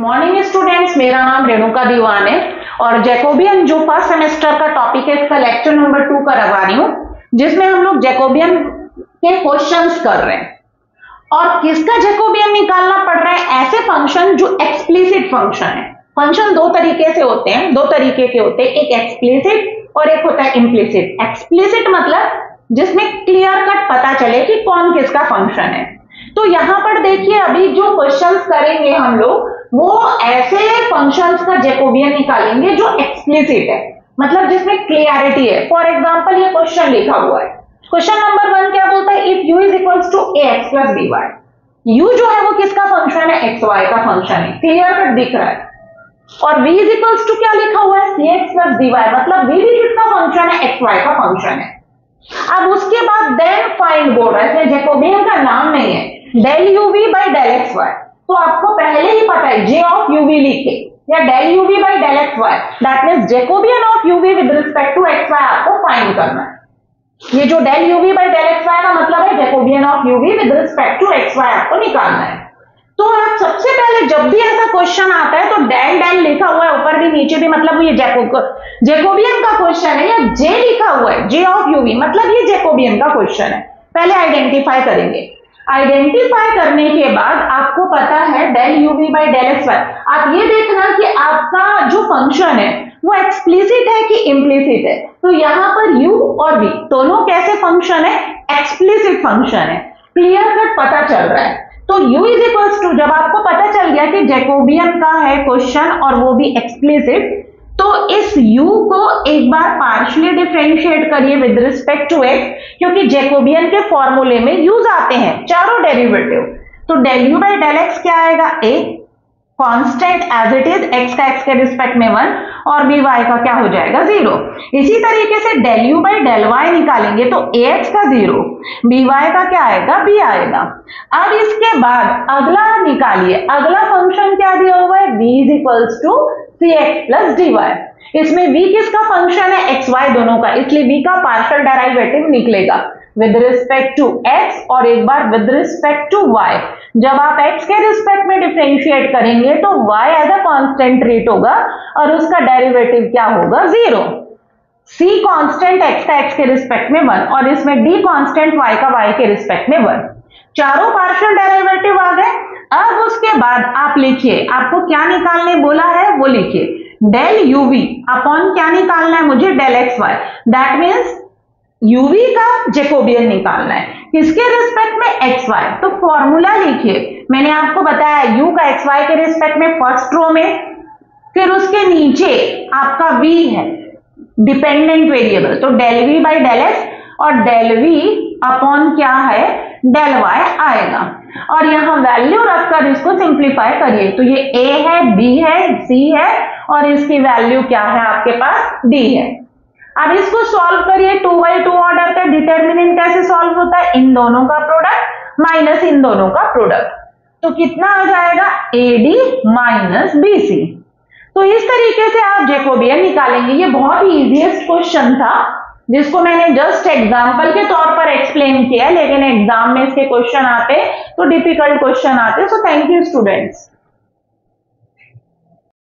Morning students, मेरा नाम रेणुका दीवान है और जैकोबियन जो फर्स्ट सेमेस्टर का टॉपिक है इसका लेक्चर नंबर 2 करवा रही हूं, जिसमें हम लोग जैकोबियन के क्वेश्चंस कर रहे हैं। और किसका जैकोबियन निकालना पड़ रहा है? ऐसे फंक्शन जो एक्सप्लिसिट फंक्शन है। फंक्शन दो तरीके से होते हैं, दो तरीके के होते हैं, एक एक्सप्लिसिट और एक होता है इम्प्लिसिट। एक्सप्लिसिट मतलब जिसमें क्लियर कट पता चले कि कौन किसका फंक्शन है। तो यहां पर देखिए, अभी जो क्वेश्चंस करेंगे हम लोग वो ऐसे फंक्शंस का जैकोबियन निकालेंगे जो एक्सप्लिसिट है, मतलब जिसमें क्लियरिटी है। फॉर एग्जांपल ये क्वेश्चन लिखा हुआ है, क्वेश्चन नंबर 1 क्या बोलता है? If u is equals to ax plus by। u जो है वो किसका फंक्शन है? xy का फंक्शन है, क्लियर कट दिख रहा है। और v इज इक्वल्स टू क्या लिखा हुआ है? cx प्लस dy, मतलब v भी किसका फंक्शन है? xy का फंक्शन है। अब उसके बाद देन फाइंड बोल रहा है, इसमें जैकोबियन का नाम नहीं है, del uv by del xy। तो आपको पहले ही पता है j ऑफ uv लिखे या del uv by del xy, that means Jacobian of uv with respect to xy आपको फाइंड करना है। ये जो del uv by del xy का मतलब है Jacobian of uv with respect to xy आपको निकालना है। तो आप सबसे पहले जब भी ऐसा क्वेश्चन आता है तो डेल डेल लिखा हुआ है ऊपर भी नीचे भी, मतलब ये जैकोबियन का क्वेश्चन है, या j लिखा हुआ है j ऑफ uv, मतलब ये जैकोबियन का क्वेश्चन है। पहले आइडेंटिफाई करेंगे। आइडेंटिफाई करने के बाद आपको पता है del uv by del xy। आप ये देखना कि आपका जो फंक्शन है वो एक्सप्लिसिट है कि इम्प्लिसिट है। तो यहां पर u और v दोनों कैसे फंक्शन है? एक्सप्लिसिट फंक्शन है, क्लियर कट पता चल रहा है। तो u इज इक्वल्स टू, जब आपको पता चल गया कि जैकोबियन का है क्वेश्चन और वो भी एक्सप्लिसिट, तो इस u को एक बार पार्शियली डिफरेंशिएट करिए विद रिस्पेक्ट टू x, क्योंकि जैकोबियन के फॉर्मूले में यूज आते हैं चारों डेरिवेटिव। तो del u by del x क्या आएगा? a constant as it is, x का x के रिस्पेक्ट में 1 और by का क्या हो जाएगा? 0। इसी तरीके से del u by del y निकालेंगे तो ax का 0, by का क्या आएगा? b आएगा। अब इसके बाद अगला निकालिए, अगला फंक्शन क्या दिया हुआ है? v is equals to cx plus dy। इसमें v किसका फंक्शन है? xy दोनों का, इसलिए v का पार्शियल डेरिवेटिव निकलेगा विद रिस्पेक्ट टू x और एक बार विद रिस्पेक्ट टू y। जब आप x के रिस्पेक्ट में डिफरेंशिएट करेंगे तो y as a constant treat होगा और उसका डेरिवेटिव क्या होगा? 0। c कांस्टेंट x का x के रिस्पेक्ट में 1 और इसमें d कांस्टेंट y का y के रिस्पेक्ट में 1। चारों पार्शियल डेरिवेटिव आ गए। अब उसके बाद आप लिखिए, आपको क्या निकालने बोला है वो लिखिए, डेल uv अपॉन क्या निकालना है मुझे? Del xy। That means uv का जैकोबियन निकालना है, किसके रिस्पेक्ट में? xy। तो फॉर्मूला लिखिए, मैंने आपको बताया u का xy के रिस्पेक्ट में फर्स्ट रो में, फिर उसके नीचे आपका v है डिपेंडेंट वेरिएबल, तो del v by del x और डेल v अपॉन क्या है? डेल y आएगा। और यहां वैल्यू रखकर इसको सिंप्लीफाई करिए, तो ये a है, b है, c है और इसकी वैल्यू क्या है आपके पास? d है। अब इसको सॉल्व करिए, 2/2 ऑर्डर का डिटर्मिनेंट कैसे सॉल्व होता है? इन दोनों का प्रोडक्ट माइनस इन दोनों का प्रोडक्ट, तो कितना आ जाएगा? AD minus BC। तो इस तरीके से आप जैकोबियन निकालेंगे। ये बहुत ही इजीएस्ट क्वेश्चन था जिसको मैंने जस्ट एग्जांपल के तौर पर एक्सप्लेन किया, लेकिन एग्जाम में इसके क्वेश्चन आते तो डिफिकल्ट क्वेश्चन आते। So thank you students.